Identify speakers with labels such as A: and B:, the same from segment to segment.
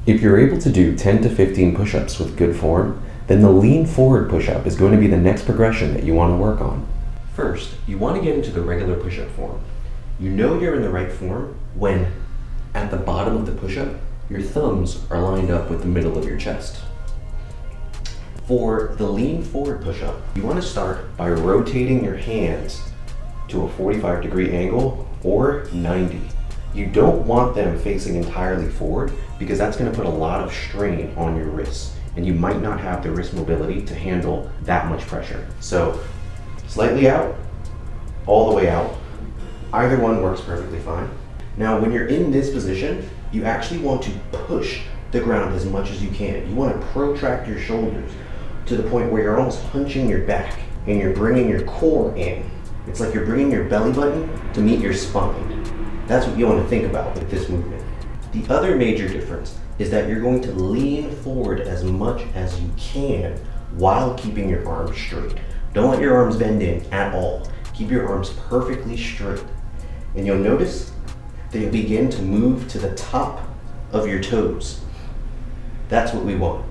A: If you're able to do 10 to 15 push-ups with good form, then the lean forward push-up is going to be the next progression that you want to work on. First, you want to get into the regular push-up form. You know you're in the right form when, at the bottom of the push-up, your thumbs are lined up with the middle of your chest. For the lean forward push-up, you want to start by rotating your hands to a 45-degree angle or 90. You don't want them facing entirely forward because that's going to put a lot of strain on your wrists, and you might not have the wrist mobility to handle that much pressure. So slightly out, all the way out. Either one works perfectly fine. Now, when you're in this position, you actually want to push the ground as much as you can. You want to protract your shoulders to the point where you're almost hunching your back and you're bringing your core in. It's like you're bringing your belly button to meet your spine. That's what you want to think about with this movement. The other major difference is that you're going to lean forward as much as you can while keeping your arms straight. Don't let your arms bend in at all. Keep your arms perfectly straight. And you'll notice that you'll begin to move to the top of your toes. That's what we want.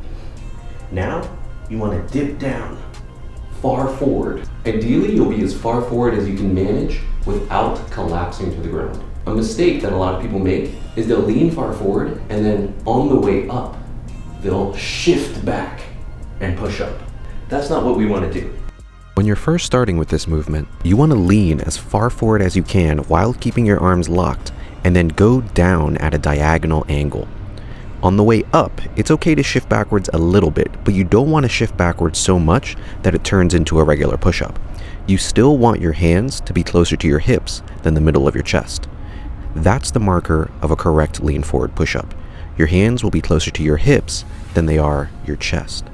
A: Now, you want to dip down far forward. Ideally, you'll be as far forward as you can manage without collapsing to the ground. A mistake that a lot of people make is they'll lean far forward and then on the way up, they'll shift back and push up. That's not what we want to do.
B: When you're first starting with this movement, you want to lean as far forward as you can while keeping your arms locked and then go down at a diagonal angle. On the way up, it's okay to shift backwards a little bit, but you don't want to shift backwards so much that it turns into a regular push-up. You still want your hands to be closer to your hips than the middle of your chest. That's the marker of a correct lean forward push-up. Your hands will be closer to your hips than they are your chest.